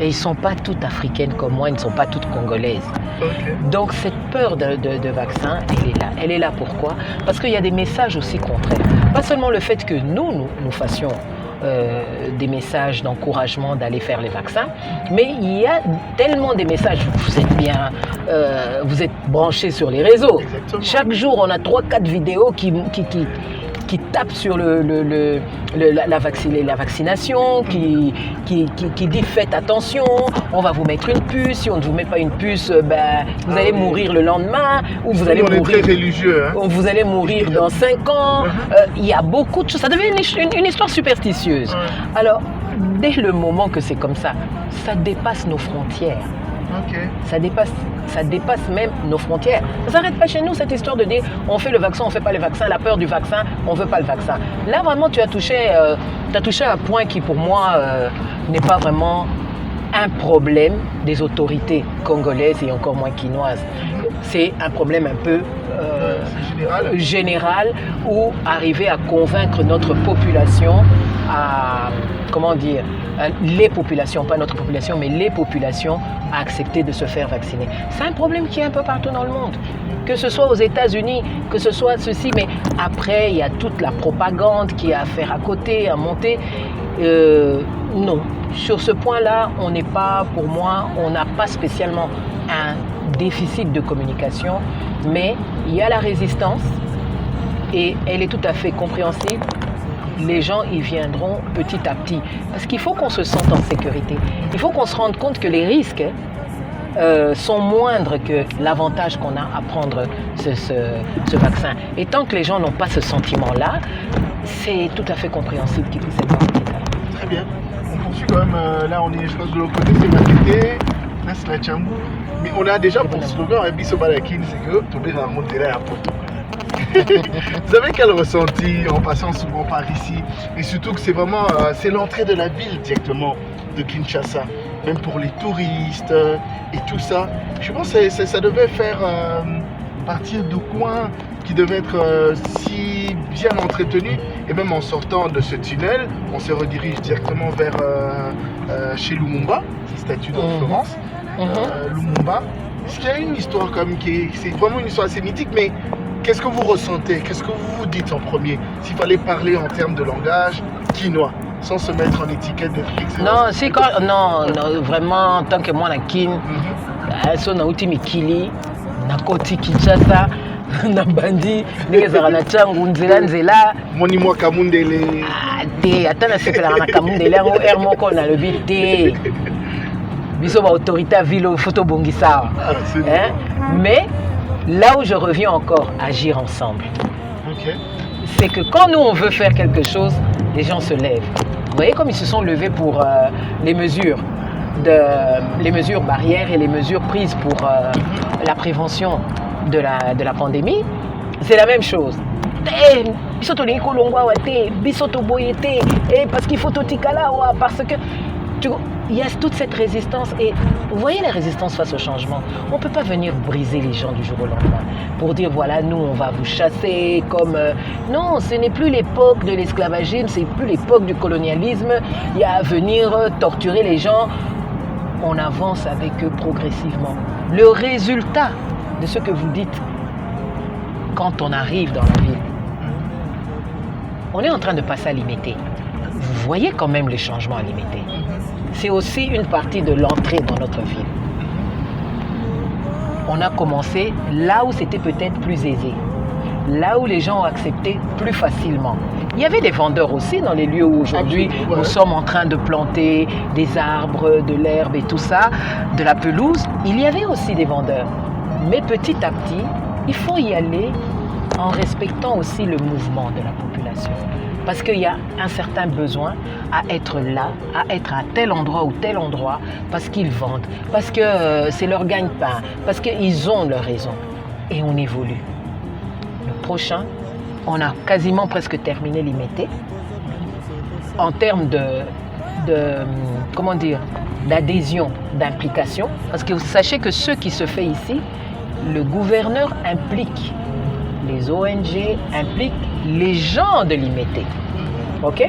Et ils ne sont pas toutes africaines comme moi, ils ne sont pas toutes congolaises. Ok. Donc cette peur de vaccin, elle est là. Elle est là pourquoi? Parce qu'il y a des messages aussi contraires. Pas seulement le fait que nous fassions des messages d'encouragement d'aller faire les vaccins, mais il y a tellement des messages, vous êtes bien, vous êtes branchés sur les réseaux. Exactement. Chaque jour, on a 3-4 vidéos qui tapent sur la vaccination, qui dit faites attention, on va vous mettre une puce, si on ne vous met pas une puce, vous allez mourir le lendemain, ou vous allez mourir, très religieux, hein. vous allez mourir dans 5 ans. Il y a beaucoup de choses, ça devient une histoire superstitieuse. Alors, dès le moment que c'est comme ça dépasse nos frontières. Ok. Ça dépasse même nos frontières. Ça ne s'arrête pas chez nous, cette histoire de dire on fait le vaccin, on ne fait pas le vaccin, la peur du vaccin, on ne veut pas le vaccin. Là, vraiment, tu as touché un point qui, pour moi, n'est pas vraiment un problème des autorités congolaises et encore moins quinoises. C'est un problème un peu général où arriver à convaincre notre population à, comment dire, les populations, pas notre population, mais les populations à accepter de se faire vacciner. C'est un problème qui est un peu partout dans le monde. Que ce soit aux États-Unis, que ce soit ceci, mais après, il y a toute la propagande qui est à faire à côté, à monter. Non, sur ce point-là, on n'est pas, pour moi, on n'a pas spécialement un déficit de communication, mais il y a la résistance et elle est tout à fait compréhensible. Les gens y viendront petit à petit. Parce qu'il faut qu'on se sente en sécurité. Il faut qu'on se rende compte que les risques sont moindres que l'avantage qu'on a à prendre ce vaccin. Et tant que les gens n'ont pas ce sentiment-là, c'est tout à fait compréhensible qu'ils puissent être là. Très bien. On poursuit quand même. Là, on est, je pense, de l'autre côté, c'est Matete. Là, c'est la Tchambou. Mais on a déjà pour slogan, Biso Balakin, c'est que tout le monde est monté là à Porto. Vous avez quel ressenti en passant souvent par ici? Et surtout que c'est vraiment c'est l'entrée de la ville directement de Kinshasa, même pour les touristes et tout ça. Je pense que ça devait faire partir de coins qui devaient être si bien entretenus. Et même en sortant de ce tunnel, on se redirige directement vers chez Lumumba, cette statue de Florence, Lumumba. Est-ce qu'il y a une histoire comme c'est vraiment une histoire assez mythique, mais qu'est-ce que vous ressentez? Qu'est-ce que vous vous dites en premier? S'il fallait parler en termes de langage quinois, sans se mettre en étiquette d'être excellent. Non, vraiment, tant que moi, na kin, so na uti mikili, na koti Kinshasa, na bandi, nezara na changu nzela. Moni moi kamundele. Te, ata na sepela na kamundele, ngo moko na le bité. Biso ba autorité ville photo bongisa. Mais là où je reviens encore, agir ensemble. Okay. C'est que quand nous, on veut faire quelque chose, les gens se lèvent. Vous voyez comme ils se sont levés pour les mesures barrières et les mesures prises pour la prévention de la pandémie. C'est la même chose. Parce qu'il faut parce que il y a toute cette résistance et vous voyez la résistance face au changement. On ne peut pas venir briser les gens du jour au lendemain pour dire voilà nous on va vous chasser comme... Non, ce n'est plus l'époque de l'esclavagisme, c'est plus l'époque du colonialisme. Il y a à venir torturer les gens. On avance avec eux progressivement. Le résultat de ce que vous dites quand on arrive dans la ville, on est en train de passer à l'imiter. Vous voyez quand même les changements à l'imiter. C'est aussi une partie de l'entrée dans notre ville. On a commencé là où c'était peut-être plus aisé, là où les gens ont accepté plus facilement. Il y avait des vendeurs aussi dans les lieux où aujourd'hui nous sommes en train de planter des arbres, de l'herbe et tout ça, de la pelouse. Il y avait aussi des vendeurs. Mais petit à petit, il faut y aller en respectant aussi le mouvement de la population. Parce qu'il y a un certain besoin à être là, à être à tel endroit ou tel endroit, parce qu'ils vendent, parce que c'est leur gagne-pain, parce qu'ils ont leur raison. Et on évolue. Le prochain, on a quasiment presque terminé l'IMETE. En termes comment dire, d'adhésion, d'implication. Parce que sachez que ce qui se fait ici, le gouverneur implique les ONG, implique les gens de l'IMET. Ok?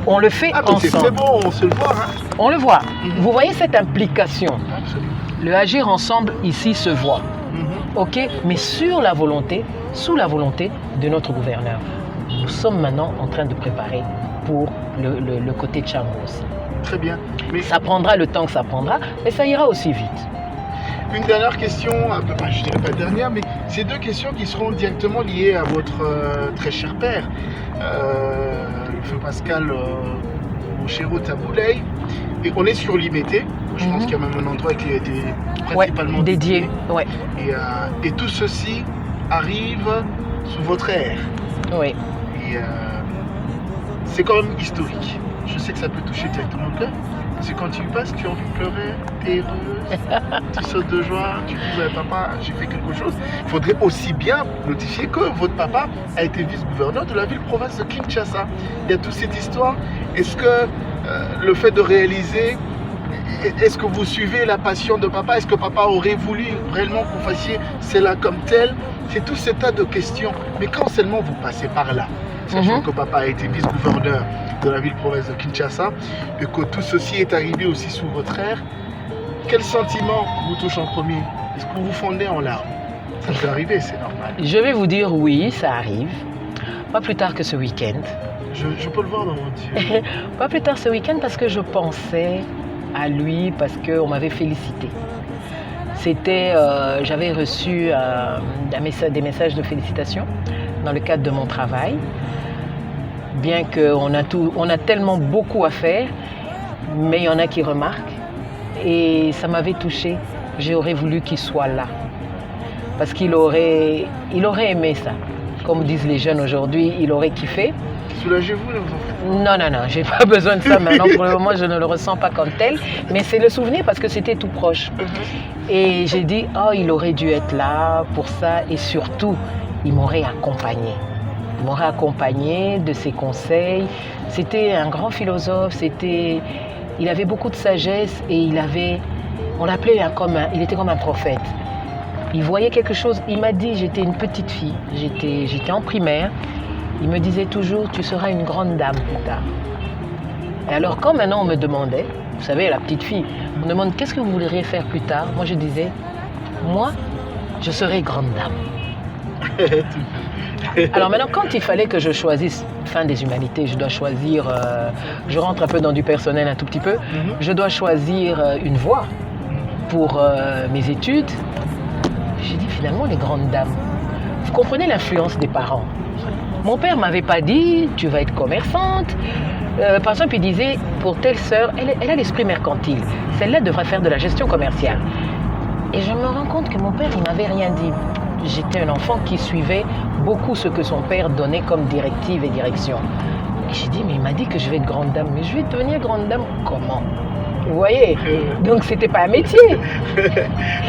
On le fait ensemble. C'est bon, on se le voit. Hein? On le voit. Vous voyez cette implication. Absolument. Le agir ensemble ici se voit. Ok? Mais sous la volonté de notre gouverneur. Nous sommes maintenant en train de préparer pour le côté de Tchamou aussi. Très bien. Mais ça prendra le temps que ça prendra, mais ça ira aussi vite. Une dernière question, je ne dirais pas dernière, mais c'est deux questions qui seront directement liées à votre très cher père, le feu Pascal Mochero Taboulay. Et on est sur l'IMET. Je pense qu'il y a même un endroit qui a été principalement dédié. Ouais. Et tout ceci arrive sous votre ère. Oui. Et c'est quand même historique. Je sais que ça peut toucher directement le cœur. C'est quand tu y passes, tu as envie de pleurer, tu es heureuse, tu sautes de joie, tu dis ouais, papa, j'ai fait quelque chose. Il faudrait aussi bien notifier que votre papa a été vice-gouverneur de la ville-province de Kinshasa. Il y a toute cette histoire. Est-ce que le fait de réaliser, est-ce que vous suivez la passion de papa? Est-ce que papa aurait voulu réellement que vous fassiez cela comme tel? C'est tout ce tas de questions. Mais quand seulement vous passez par là, sachant que papa a été vice-gouverneur de la ville-province de Kinshasa et que tout ceci est arrivé aussi sous votre ère, quel sentiment vous touche en premier? Est-ce que vous fondez en larmes? Ça peut arriver, c'est normal. Je vais vous dire oui, ça arrive. Pas plus tard que ce week-end. Je peux le voir dans vos yeux. Pas plus tard ce week-end parce que je pensais à lui, parce qu'on m'avait félicité. J'avais reçu des messages de félicitations dans le cadre de mon travail. Bien qu'on a tellement beaucoup à faire, mais il y en a qui remarquent. Et ça m'avait touchée. J'aurais voulu qu'il soit là. Parce qu'il aurait aimé ça. Comme disent les jeunes aujourd'hui, il aurait kiffé. Soulagez-vous, là, vous en faites? Non, j'ai pas besoin de ça maintenant. Pour le moment, je ne le ressens pas comme tel. Mais c'est le souvenir parce que c'était tout proche. Et j'ai dit, il aurait dû être là pour ça. Et surtout, il m'aurait accompagné. Il m'aurait accompagné de ses conseils. C'était un grand philosophe. Il avait beaucoup de sagesse et on l'appelait il était comme un prophète. Il voyait quelque chose. Il m'a dit, j'étais une petite fille. J'étais en primaire. Il me disait toujours, tu seras une grande dame plus tard. Et alors, quand maintenant on me demandait, vous savez, la petite fille, on me demande qu'est-ce que vous voudriez faire plus tard? Moi, je disais, moi, je serai grande dame. Alors maintenant, quand il fallait que je choisisse fin des humanités, je dois choisir, je rentre un peu dans du personnel un tout petit peu, je dois choisir une voie pour mes études. J'ai dit finalement les grandes dames. Vous comprenez l'influence des parents. Mon père ne m'avait pas dit, tu vas être commerçante. Par exemple, il disait, pour telle sœur, elle a l'esprit mercantile. Celle-là devrait faire de la gestion commerciale. Et je me rends compte que mon père, il ne m'avait rien dit. J'étais un enfant qui suivait beaucoup ce que son père donnait comme directive et direction. Et j'ai dit, mais il m'a dit que je vais être grande dame. Mais je vais devenir grande dame comment? Vous voyez? Donc, c'était pas un métier.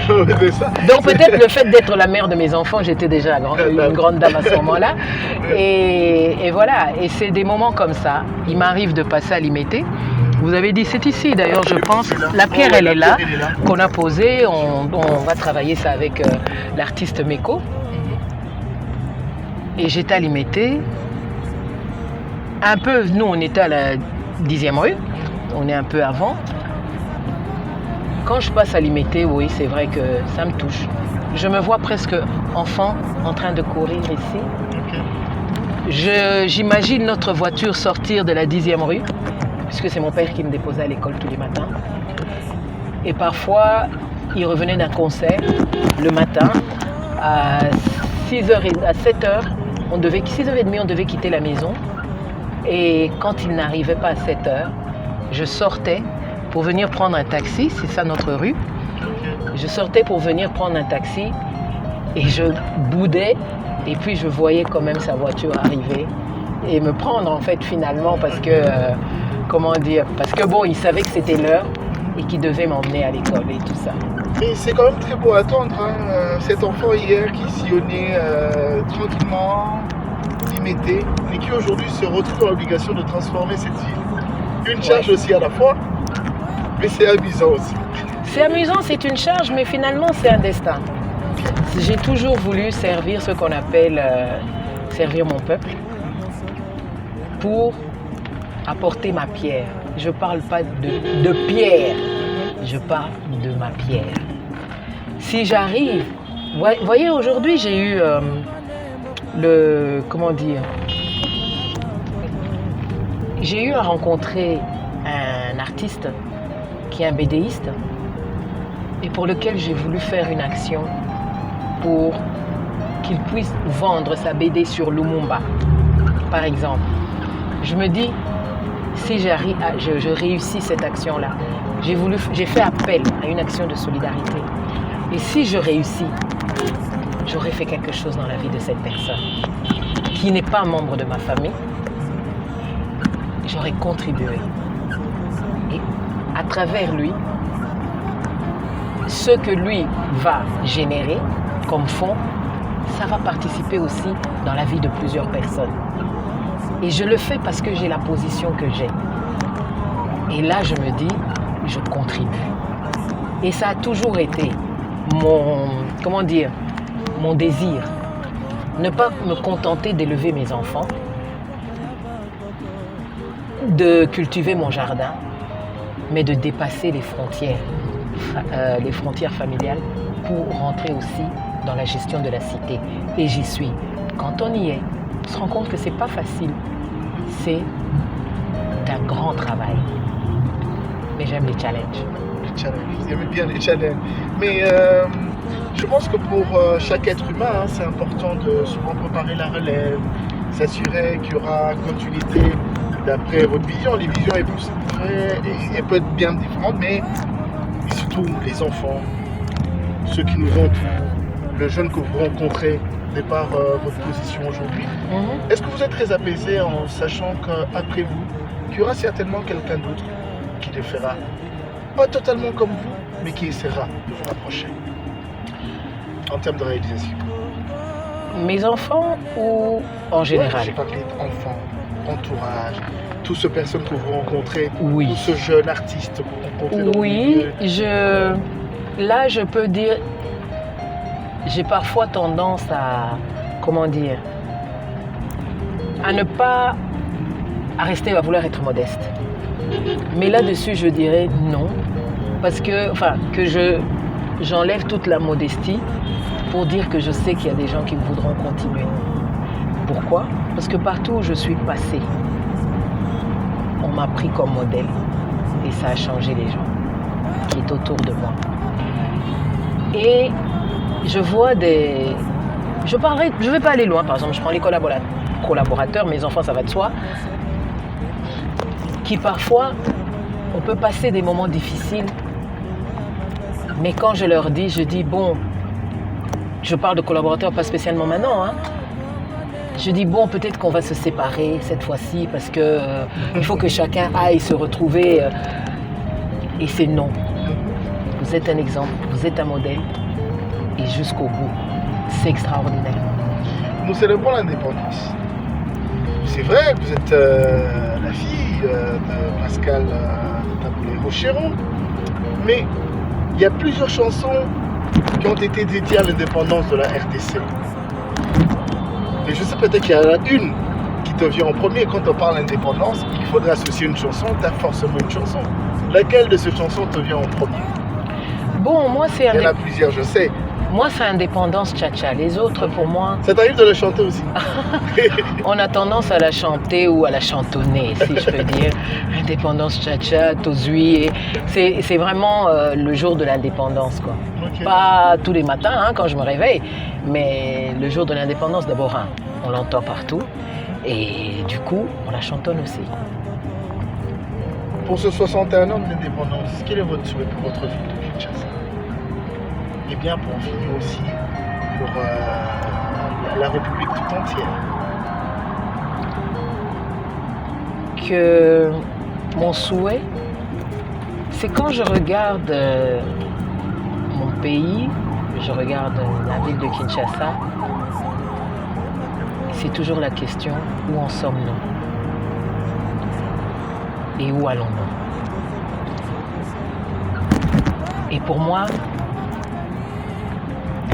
Donc, peut-être le fait d'être la mère de mes enfants, j'étais déjà une grande dame à ce moment-là. Et voilà. Et c'est des moments comme ça. Il m'arrive de passer à l'IMET. Vous avez dit, c'est ici d'ailleurs, je pense. La pierre, elle est là, qu'on a posée. On va travailler ça avec l'artiste Meko. Et j'étais à l'IMET. Un peu, nous, on était à la 10e rue. On est un peu avant. Quand je passe à l'IMET, oui, c'est vrai que ça me touche. Je me vois presque enfant en train de courir ici. J'imagine notre voiture sortir de la 10e rue, puisque c'est mon père qui me déposait à l'école tous les matins. Et parfois, il revenait d'un concert le matin à 6h30, à 7h. 6h30, on devait quitter la maison. Et quand il n'arrivait pas à 7h, je sortais pour venir prendre un taxi, c'est ça notre rue. Je sortais pour venir prendre un taxi et je boudais et puis je voyais quand même sa voiture arriver et me prendre en fait finalement parce que, parce que bon, il savait que c'était l'heure et qu'il devait m'emmener à l'école et tout ça. Mais c'est quand même très beau à attendre, hein, cet enfant hier qui sillonnait tranquillement l'IMET, mais qui aujourd'hui se retrouve dans l'obligation de transformer cette ville. Une charge aussi à la fois. Mais c'est amusant aussi. C'est amusant, c'est une charge, mais finalement c'est un destin. J'ai toujours voulu servir ce qu'on appelle servir mon peuple pour apporter ma pierre. Je ne parle pas de pierre, je parle de ma pierre. Si j'arrive, voyez, aujourd'hui j'ai eu j'ai eu à rencontrer un artiste qui est un BDiste et pour lequel j'ai voulu faire une action pour qu'il puisse vendre sa BD sur Lumumba, par exemple. Je me dis, si je réussis cette action-là, j'ai fait appel à une action de solidarité. Et si je réussis, j'aurais fait quelque chose dans la vie de cette personne qui n'est pas membre de ma famille. J'aurais contribué. Et à travers lui, ce que lui va générer comme fonds, ça va participer aussi dans la vie de plusieurs personnes. Et je le fais parce que j'ai la position que j'ai. Et là, je me dis, je contribue. Et ça a toujours été mon désir. Ne pas me contenter d'élever mes enfants, de cultiver mon jardin, mais de dépasser les frontières familiales pour rentrer aussi dans la gestion de la cité. Et j'y suis. Quand on y est, on se rend compte que c'est pas facile. C'est un grand travail. Mais j'aime les challenges. Les challenges, vous aimez bien les challenges. Mais je pense que pour chaque être humain, c'est important de souvent préparer la relève, s'assurer qu'il y aura continuité d'après votre vision. Les visions elles peuvent être bien différentes, mais surtout les enfants, ceux qui nous entourent, le jeune que vous rencontrez, de par votre position aujourd'hui. Est-ce que vous êtes très apaisé en sachant qu'après vous, qu'il y aura certainement quelqu'un d'autre qui le fera, pas totalement comme vous, mais qui essaiera de vous rapprocher en termes de réalisation? Mes enfants ou en général? J'ai parlé d'enfants, entourage, toutes ces personnes que vous rencontrez, oui. Tout ce jeune artiste que vous rencontrez. Oui, là je peux dire, j'ai parfois tendance à à vouloir être modeste. Mais là-dessus, je dirais non, parce que j'enlève toute la modestie pour dire que je sais qu'il y a des gens qui voudront continuer. Pourquoi? Parce que partout où je suis passée, on m'a pris comme modèle et ça a changé les gens qui est autour de moi. Et je vois je vais pas aller loin, par exemple, je prends les collaborateurs, mes enfants, ça va de soi, qui parfois, on peut passer des moments difficiles, mais quand je leur dis, bon, je parle de collaborateurs pas spécialement maintenant, hein, je dis bon, peut-être qu'on va se séparer cette fois-ci parce que il faut que chacun aille se retrouver, et c'est non. Vous êtes un exemple, vous êtes un modèle, et jusqu'au bout, c'est extraordinaire. Nous célébrons l'indépendance. C'est vrai que vous êtes la fille de Pascal Taboulé-Rocheron, mais il y a plusieurs chansons qui ont été dédiées à l'indépendance de la RDC. Et je sais peut-être qu'il y en a une qui te vient en premier. Quand on parle d'indépendance, il faudrait associer une chanson, tu as forcément une chanson. Laquelle de ces chansons te vient en premier? Bon, moi c'est... Il y en a plusieurs, je sais. Moi, c'est Indépendance Tcha-Tcha. Les autres, pour moi... Ça t'arrive de la chanter aussi? On a tendance à la chanter ou à la chantonner, si je peux dire. Indépendance Tcha-Tcha, Tozui. C'est vraiment le jour de l'indépendance, quoi. Okay. Pas tous les matins, hein, quand je me réveille, mais le jour de l'indépendance, d'abord, hein, on l'entend partout. Et du coup, on la chantonne aussi. Pour ce 61 ans d'indépendance, quel est votre souhait pour votre ville de Kinshasa? Et bien pour en finir aussi pour la République tout entière. Que mon souhait, c'est quand je regarde mon pays, je regarde la ville de Kinshasa, c'est toujours la question, où en sommes-nous? Et où allons-nous? Et pour moi,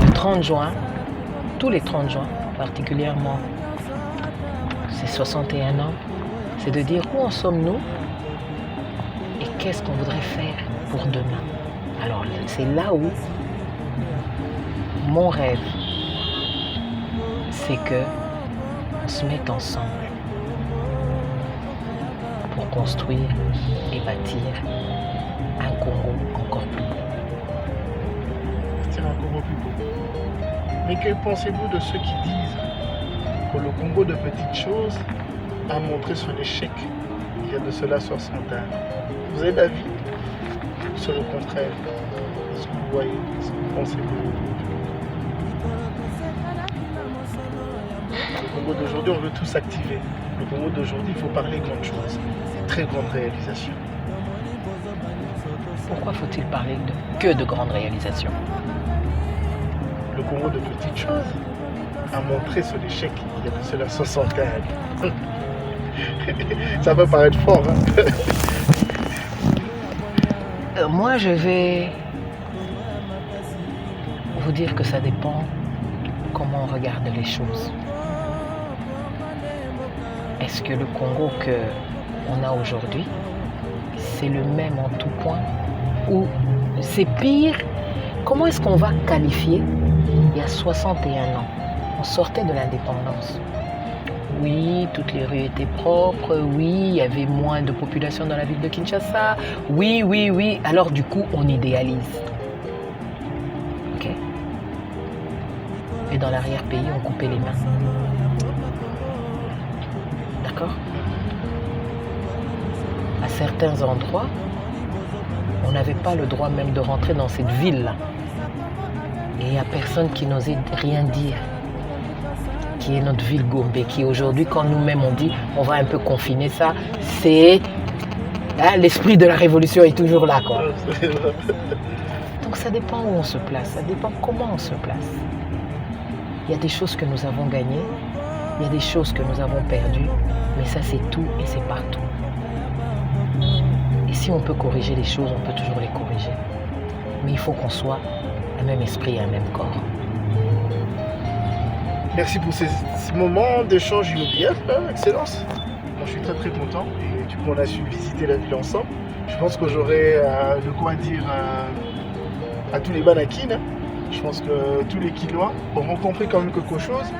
le 30 juin, tous les 30 juin, particulièrement ces 61 ans, c'est de dire où en sommes-nous et qu'est-ce qu'on voudrait faire pour demain. Alors c'est là où mon rêve, c'est que on se mette ensemble pour construire et bâtir un Congo encore plus beau. C'est un Congo plus beau. Mais que pensez-vous de ceux qui disent que le Congo de petites choses a montré son échec il y a de cela 60 ans? Vous avez d'avis sur le contraire? Est-ce que vous voyez, ce que vous pensez Le Congo d'aujourd'hui, on veut tous activer. Le Congo d'aujourd'hui, il faut parler grandes choses, très grandes réalisations. Pourquoi faut-il parler que de grandes réalisations? Le Congo de petites choses a montré son échec il y a de cela 60 ans. Ça peut paraître fort, hein? Moi, je vais vous dire que ça dépend comment on regarde les choses. Est-ce que le Congo qu'on a aujourd'hui, c'est le même en tout point? Ou c'est pire? Comment est-ce qu'on va qualifier il y a 61 ans? On sortait de l'indépendance. Oui, toutes les rues étaient propres. Oui, il y avait moins de population dans la ville de Kinshasa. Oui, oui, oui. Alors du coup, on idéalise. Ok. Et dans l'arrière-pays, on coupait les mains. D'accord? À certains endroits, on n'avait pas le droit même de rentrer dans cette ville-là. Et il n'y a personne qui n'osait rien dire. Qui est notre ville Gombe, qui aujourd'hui, quand nous-mêmes on dit on va un peu confiner ça, c'est hein, l'esprit de la révolution est toujours là, quoi. Donc ça dépend où on se place, ça dépend comment on se place. Il y a des choses que nous avons gagnées, il y a des choses que nous avons perdues, mais ça c'est tout et c'est partout. Et si on peut corriger les choses, on peut toujours les corriger. Mais il faut qu'on soit un même esprit et un même corps. Merci pour ces moments d'échange inoubliables, Excellence. Moi, je suis très content et du coup on a su visiter la ville ensemble. Je pense que j'aurai de quoi dire à tous les Banakines. Je pense que tous les Kinois auront compris quand même quelque chose.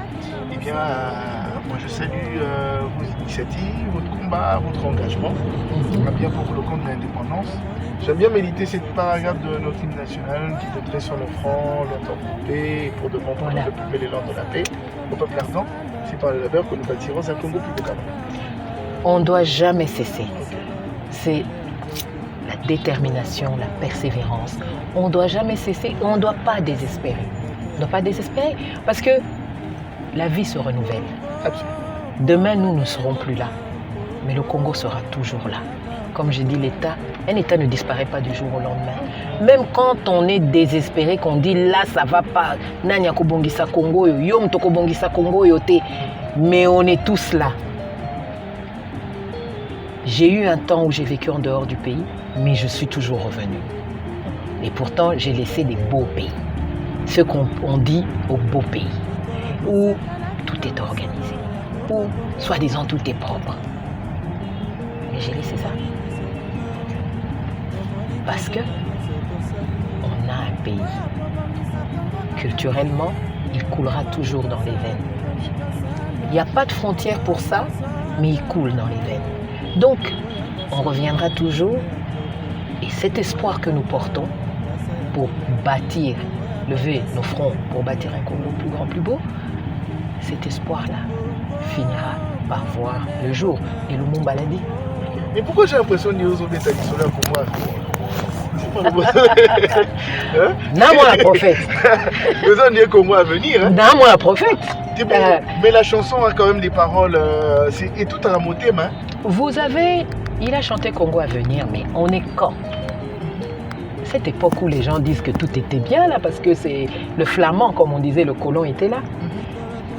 Eh bien, moi je salue vos initiatives, votre combat, votre engagement, bien pour le compte de l'indépendance. J'aime bien méditer cette paragraphe de notre hymne national qui te dresse sur le front, longtemps coupé, et pour de bon temps de peupler l'élan de la paix. Au peuple ardent, c'est par le labeur que nous bâtirons un Congo plus beau qu'avant. On ne doit jamais cesser. C'est la détermination, la persévérance. On ne doit jamais cesser, on ne doit pas désespérer. On ne doit pas désespérer parce que la vie se renouvelle. Absolument. Demain, nous ne serons plus là, mais le Congo sera toujours là. Comme j'ai dit, un État ne disparaît pas du jour au lendemain. Même quand on est désespéré, qu'on dit là, ça va pas, Nanya Kobongisa Congo, Yom Tokobongisa Congo, Yote, mais on est tous là. J'ai eu un temps où j'ai vécu en dehors du pays, mais je suis toujours revenu. Et pourtant, j'ai laissé des beaux pays. Ce qu'on dit aux beaux pays, où tout est organisé, où soi-disant tout est propre. Et j'ai laissé ça. Parce que on a un pays. Culturellement, il coulera toujours dans les veines. Il n'y a pas de frontière pour ça, mais il coule dans les veines. Donc, on reviendra toujours. Et cet espoir que nous portons pour bâtir, lever nos fronts pour bâtir un Congo plus grand, plus beau, cet espoir-là finira par voir le jour. Et le monde baladi. Mais pourquoi j'ai l'impression que nous avons des traditionnels pour moi? Non, la prophète. Vous en dites qu'au mois à venir. Non, la prophète. Mais la chanson a quand même des paroles. Et tout à la montée, hein. Vous avez. Il a chanté Congo à venir, mais on est quand? Cette époque où les gens disent que tout était bien là, parce que c'est le flamand, comme on disait, le colon était là.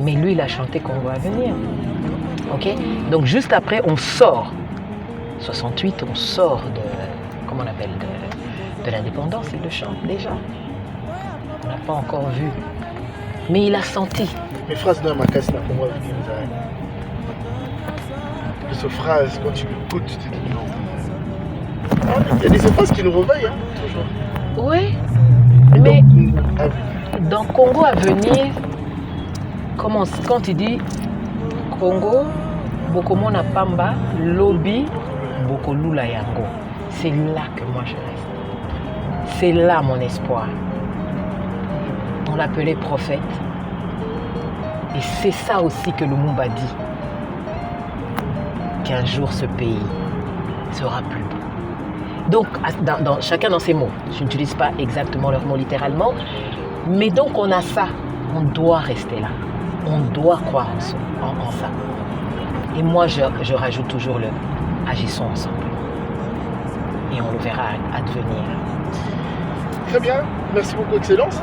Mais lui, il a chanté Congo à venir. Ok? Donc juste après, on sort. 68, on sort de. Comment on appelle de l'indépendance, il le chante déjà. On n'a pas encore vu. Mais il a senti. Mes phrases dans ma caisse, pour moi, cette phrase, quand tu l'écoutes, tu te dis non. Il y a des phrases qui nous réveillent, hein, toujours. Oui, mais dans Congo à venir, quand il dit Congo, Bokomona Pamba, Lobby, Bokolula Yango, c'est là que moi je reste. C'est là mon espoir. On l'appelait prophète. Et c'est ça aussi que Lumumba dit. Qu'un jour ce pays sera plus beau. Donc, chacun dans ses mots. Je n'utilise pas exactement leurs mots littéralement. Mais donc, on a ça. On doit rester là. On doit croire en ça. Et moi, je rajoute toujours le agissons ensemble. Et on le verra advenir. Très bien. Merci beaucoup, Excellence.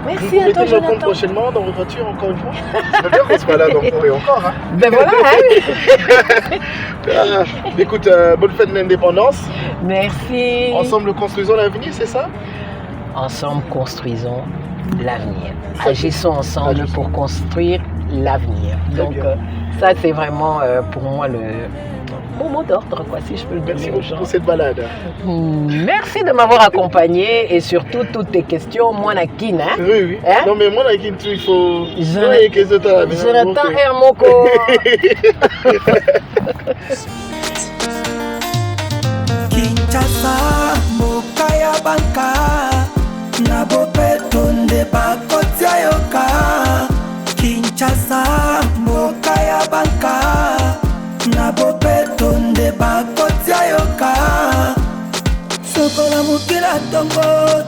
Merci à toi, Jonathan. Vous pouvez me prochainement dans votre voiture, encore une fois. C'est bien qu'on se balade encore et encore. Hein. Ben voilà, hein. Écoute, bonne fête de l'indépendance. Merci. Ensemble, construisons l'avenir, c'est ça? Ensemble, construisons l'avenir. Agissons ensemble pour construire l'avenir. Donc, ça, c'est vraiment pour moi le mot d'ordre, quoi, si je peux le dire. Merci beaucoup pour cette balade. Merci de m'avoir accompagné et surtout toutes tes questions. Moi, Nakin, hein? Oui. Hein? Non, mais moi, Nakin, il faut. Jonathan Hermoko. Kinshasa, Mokaya Banka, Nabopeto Ndebakotia Yoka. Kinshasa, Mokaya Banka, Nabopeto Ndebakotia Yoka. Sokola mukila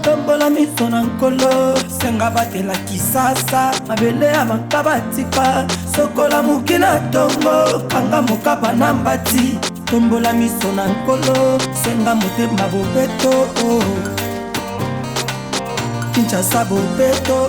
tombola miso na nkolo. Senga batela kisasa, mabele ya makabatika. Sokola mukila kanga mokaba na mbati. Tombola miso na nkolo, senga motema bobeto. Kinshasa bobeto.